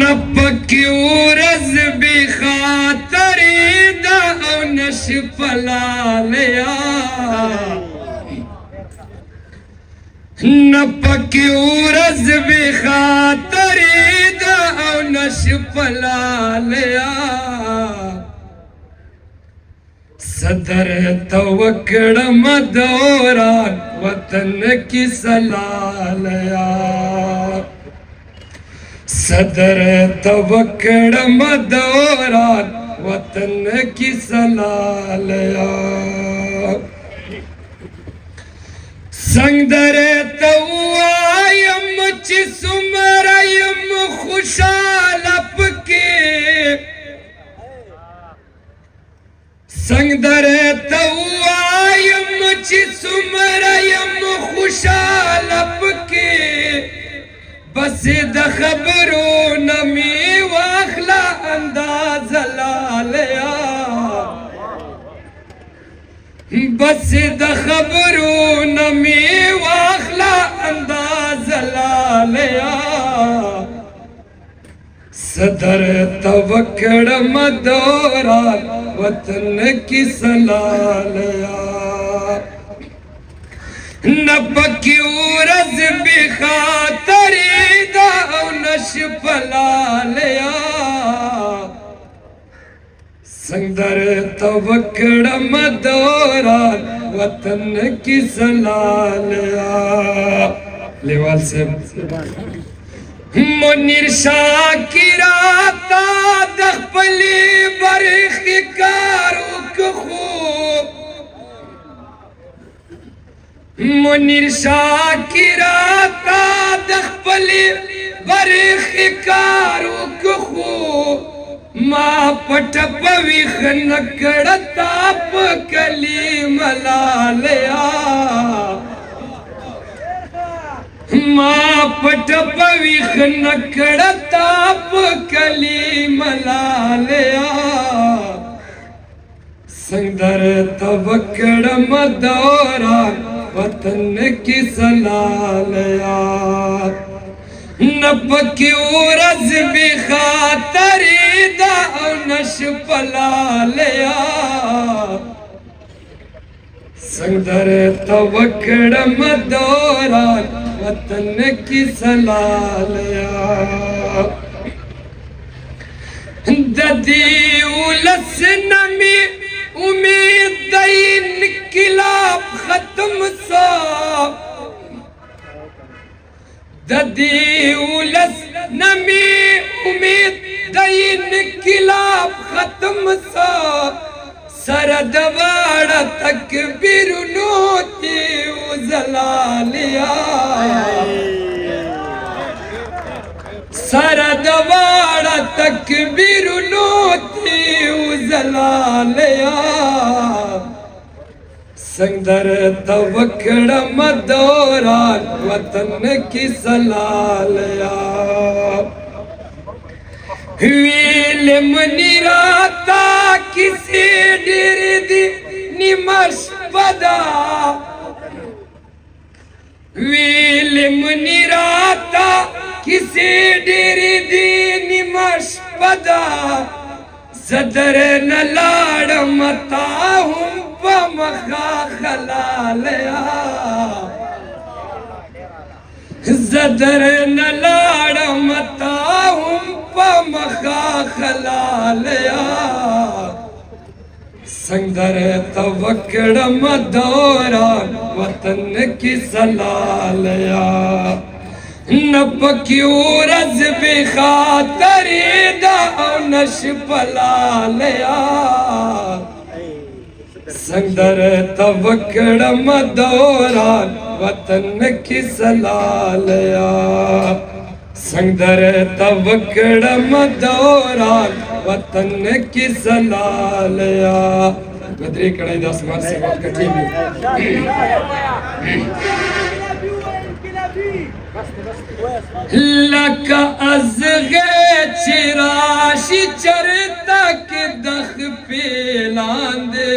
नपक्यूरज बिखातरी दा नश पलालया नपक्यूरज बिखातरी दा नश पलालया सदर तवक्कड़ मदौरा वतन की सलालया सदर तवक्कड़ मदौरा वतन की सलालया संगदर तवायम चिसुमरयम खुशालप के संगदर तवायम चिसुमरयम खुशालप के बस द खबरों नमी वाखला अंदाज लालया बस द खबरों नमी वाखला अंदाज लालया सदर तवक्कड़ मदौरा वतन की सलालया नपक्यूरज बिखातरी दा नश पलालया संगदर तवक्कड़ मदौरा वतन की सलालया लेवाल से मुनीर शाकिरा ता दखपली बरख कारुक खूब मुनीर शाकिरा ता दखपली बरख कारुक खूब माँ पटप विख नकड़ ताप कली मलालया माँ पटप विख नकड़ ताप कली मलालया संगदर तवक्कड़ मदौरा वतन की सलालया नपक्यूरज बिखातरी दा नश पलालया संगदर तवक्कड़ मदौरा वतन की सलालया ददी उलस नमी उम्मीद इनकिलाब खत्म सा ददी उलस नमी उम्मीद इनकिलाब खत्म सा सरदवाड़ तक बिरुनोती उजलालिया सरदवाड़ तक बिरुनोती उजलालिया संगदर तवक्कड़ मदौरा वतन की सलालया वील मनिराता किसी डिरदी निमश पदा वील मनिराता किसी डिरदी निमश पदा सदर न लाड़ मता हूँ पमखा खलालया सदर न लाड़ मता हूँ पमखा खलालया संगदर तवक्कड़ मदौरा वतन की सलालया नपक्यूरज बिखातरी दा नश पलालया संगदर तवक्कड़ मदौरा वतन की सलालया संगदर तवक्कड़ मदौरा वतन की सलालया बदरी कड़ाई दस मार से बात करती है लक अज़गे चिराशी चरता के दख पेलांदे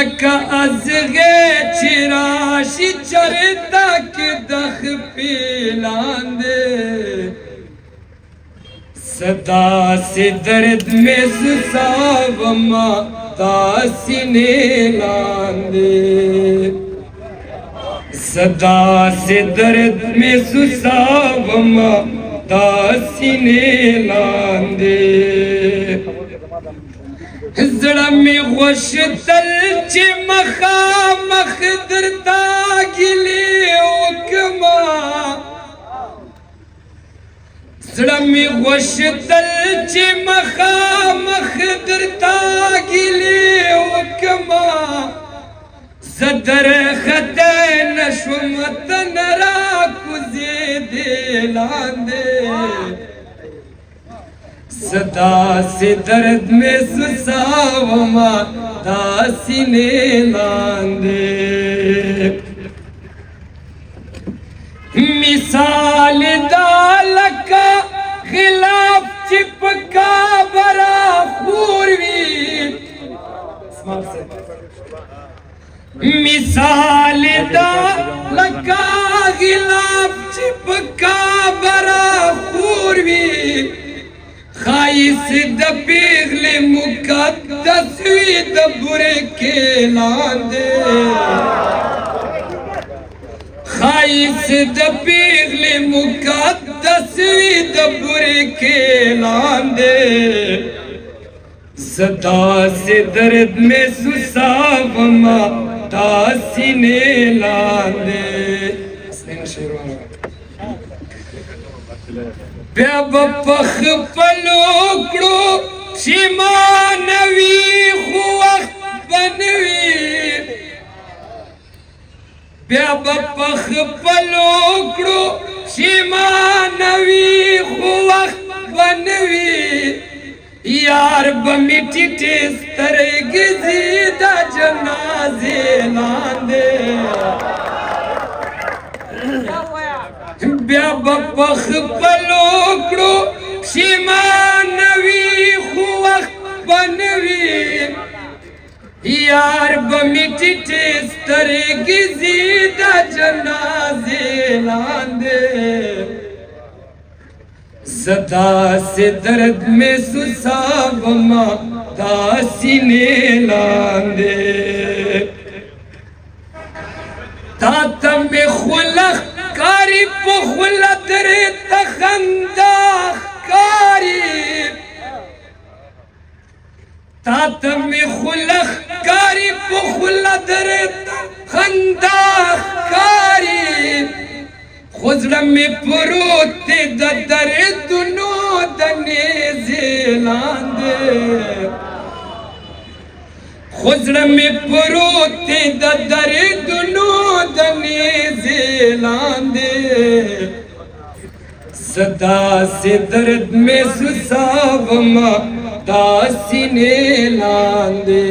لکه ازغې چې راشي چرته کې د خپې لاندې صدا سے درد میں سساوما تا سینے لاندے صدا سے درد میں سساوما تا سینے لاندے زړه مې غوښتل چې مخامخ درته ګیلې وکړمه زړه مې غوښتل چې مخامخ درته ګیلې وکړمه زه درختی نه شوم ته نه راکوزېدې لاندې صدا سے درد میں سساوما دا سینے لاندے مثال دا لکا خلاف چپکا برا خوروی مثال دا لکا خلاف چپکا برا خوروی خائص د پیغلې مقدس وي د بورې کې لاندې خائص د پیغلې مقدس وي د بورې کې لاندې صدا سے درد میں سساوما تا سینے لاندې بیا به په خپلو کړو چې ما نه وي خو وخت به نه وي بیا به په خپلو کړو چې ما نه وي خو وخت به نه وي یار به مې ټیټې سترګې ځي د جنازې لاندې بیا به په خپلو کړو چې ما نه وي خو وخت به نه وي یار به مې ټیټې سترګې ځي د جنازې لاندې صدا سے درد میں سساوما تا سینے لاندې تا ته مې خوله ښکاري په خوله درې ته خندا ښکاري تا ته مې خوله ښکاري په خوله درې ته خندا ښکاري خو زړه مې پروت دی د دردونو د نیزې لاندې خو زړه مې پروت دی د دردونو د نیزې لاندې صدا سے درد میں سساوما دا سینے لاندې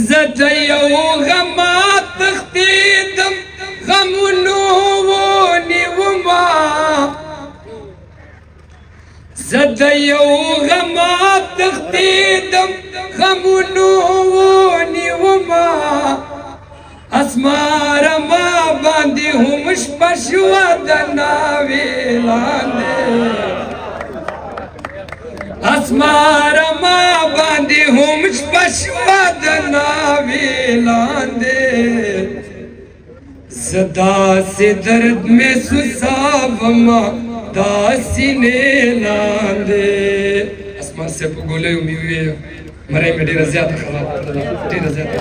زه د یو غما تښتېدم غمونو ونیوما زه د یو غما تښتېدم غمونو ونیوما اسمار ما باندې هم شپه شوه د ناوې لاندې اسمار ما باندې هم شپه شوه د ناوې لاندې صدا سے درد میں سساوما دا سینے لاندې اسمان سے په ګولیو مې وویل مرۍ مې ډېره زیاته خرابه کړله ډېره زیاته